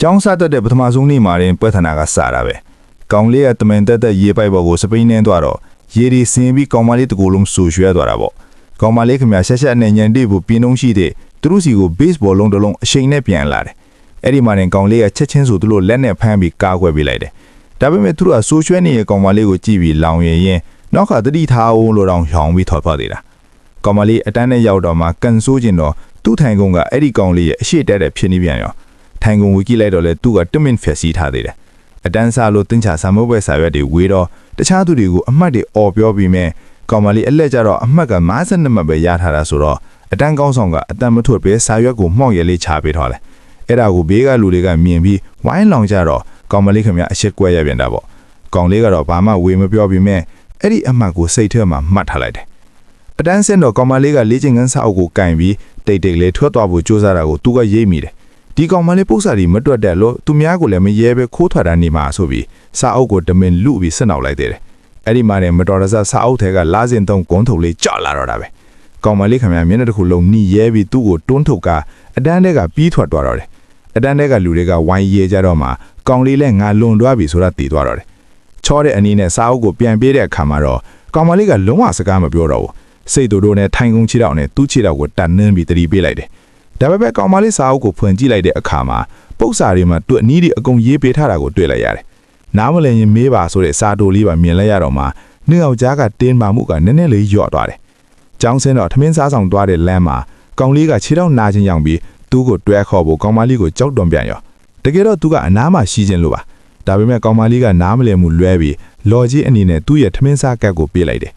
ကျောင်းစားတဲ့ပထမဆုံးနေ့မှာရင်ပွဲထနာကစတာပဲကောင်းလေးကတမန်တက်ရေပိုက်ပေါ်ကိုစပိန်နှင်းသွားတော့ရေဒီစင်ပြီးကောင်းမလေးတကူလုံးဆူရွှဲသွားတာပေါ့ကောင်းမလေးခင်ဗျာဆက်ဆက်နဲ့ညံတိဖို့ပြင်းနှုံးရှိတဲ့သူတို့စီကို baseball လုံးတစ်လုံးအချိန်နဲ့ပြန်လာတယ်အဲ့ဒီမှာရင်ကောင်းလေးကချက်ချင်းဆိုသူတို့လက်နဲ့ဖမ်းပြီးကားခွဲပေးလိုက်တယ်ဒါပေမဲ့သူတို့ကဆူရွှဲနေတဲ့ကောင်းမလေးကိုကြည့်ပြီးလောင်ရင်နောက်ခါတတိထားအောင်လို့တောင်ရောင်ပြီးထော်ဖောက်သေးတာကောင်းမလေးအတန်းနဲ့ရောက်တော့မှကန်ဆိုးကျင်တော့သူ့ထိုင်ကုန်ကအဲ့ဒီကောင်းလေးရဲ့အရှိတက်တဲ့ဖြစ်နေပြန်ရောထိုင်ကုန်ဝီကြည့်လိုက်တော့လေသူကတမင်ဖက်စီးထားသေးတယ်အတန်းစားလို့တင်းချာဆာမုတ်ပွဲစာရွက်တွေဝေတော့တခြားသူတွေကိုအမှတ်တွေအော်ပြောပြီးမဲ့ကောင်းမလေးအလက်ကြတော့အမှတ်က52မှတ်ပဲရထားတာဆိုတော့အတန်းကောင်းဆောင်ကအတန်းမထွက်ပဲစာရွက်ကိုမှောက်ရဲလေးချပေးထားတယ်အဲ့ဒါကိုဘေးကလူတွေကမြင်ပြီးဝိုင်းလောင်ကြတော့ကောင်းမလေးခင်ဗျအရှက်ကွဲရပြန်တာပေါ့ကောင်းလေးကတော့ဘာမှဝေမပြောပြီးမဲ့အဲ့ဒီအမှတ်ကိုစိတ်ထဲမှာမှတ်ထားလိုက်တယ်အတန်းစင်တော့ကောင်းမလေးကလေ့ကျင့်ခန်းစာအုပ်ကိုကင်ပြီးတိတ်တိတ်လေးထွက်သွားဖို့ကြိုးစားတာကိုသူကရိပ်မိတယ်ဒီကောင်မလေးပု္ပ္ပစာတွေမတွက်တဲ့လို့သူများကိုလည်းမရဲပဲခိုးထွက်တာနေမှာဆိုပြီးစာအုပ်ကိုတမင်လူပြီးဆက်နောက်လိုက်သေးတယ်အဲ့ဒီမှာနေမတော်တဆစာအုပ်ထဲကလာစင်သုံးဂုံးထုတ်လေးကြောက်လာတော့တာပဲကောင်မလေးခင်ဗျာမျက်နှာတစ်ခုလုံးနှီးရဲပြီးသူ့ကိုတွန်းထုတ်ကအတန်းထဲကပြီးထွက်သွားတော့တယ်အတန်းထဲကလူတွေကဝိုင်းရဲကြတော့မှကောင်လေးလည်းငါလွန်သွားပြီဆိုတာသိသွားတော့တယ်ချောတဲ့အနီးနဲ့စာအုပ်ကိုပြန်ပြေးတဲ့အခါမှာတော့ကောင်မလေးကလုံးဝစကားမပြောတော့ဘူးစိတ်တို့နဲ့ထိုင်ကုန်ချီတော့နဲ့သူ့ချီတော့ကိုတန်နှင်းပြီးတတိပေးလိုက်တယ်ဒါပေမဲ့ကောင်မလေးစာအုပ်ကိုဖွင့်ကြည့်လိုက်တဲ့အခါမှာပုတ်စာတွေမှာသူ့အနီးတွေအကုန်ရေးပေးထားတာကိုတွေ့လိုက်ရတယ်နားမလည်ရင်မေးပါဆိုတဲ့စာတိုလေးပါမြင်လိုက်ရတော့မှနှင်းအောင်ကြားကတင်းမာမှုကနည်းနည်းလေးလျော့သွားတယ်ကျောင်းဆင်းတော့ထမင်းစားဆောင်သွားတဲ့လမ်းမှာကောင်လေးကခြေထောက်နာချင်းရောက်ပြီးသူ့ကိုတွဲခေါ်ဖို့ကောင်မလေးကိုကြောက်တွန်ပြန်ရောတကယ်တော့သူကအနားမှာရှိခြင်းလို့ပါဒါပေမဲ့ကောင်မလေးကနားမလည်မှုလွဲပြီးလော်ကြီးအနေနဲ့သူ့ရဲ့ထမင်းစားကတ်ကိုပေးလိုက်တယ်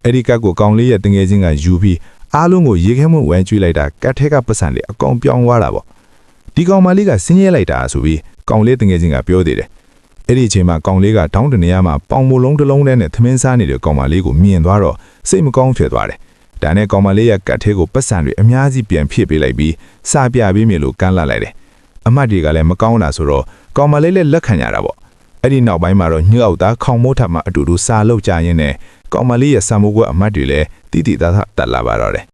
အဲ့ဒီကတ်ကိုကောင်လေးရဲ့တငယ်ချင်းကယူပြီးအားလုံးကိုရေခဲမှုဝဲကျွေးလိုက်တာကတ်ထဲကပတ်စံလေးအကောင်ပြောင်းသွားတာပေါ့ဒီကောင်မလေးကဆင်းရဲလိုက်တာဆိုပြီးကောင်လေးတငယ်ချင်းကပြောသေးတယ်အဲ့ဒီအချိန်မှာကောင်လေးကတောင်းတနေရမှာပေါင်မိုလုံးတစ်လုံးနဲ့သမင်းစားနေတဲ့ကောင်မလေးကိုမြင်သွားတော့စိတ်မကောင်းဖြစ်သွားတယ်ဒါနဲ့ကောင်မလေးရဲ့ကတ်ထဲကိုပတ်စံတွေအများကြီးပြန်ဖြည့်ပေးလိုက်ပြီးစာပြပေးမြေလို့ကမ်းလှလိုက်တယ်အမတ်တွေကလည်းမကောင်းတာဆိုတော့ကောင်မလေးလည်းလက်ခံရတာပေါ့အဲ့ဒီနောက်ပိုင်းမှာတော့ညှောက်သားခေါင်မိုးထပ်မှအတူတူစာလုပ်ကြရင်းနဲ့ကောင်မလေးရဲ့စာမိုးကွက်အမတ်တွေလည်းတိတိသားသားတက်လာပါတော့တယ်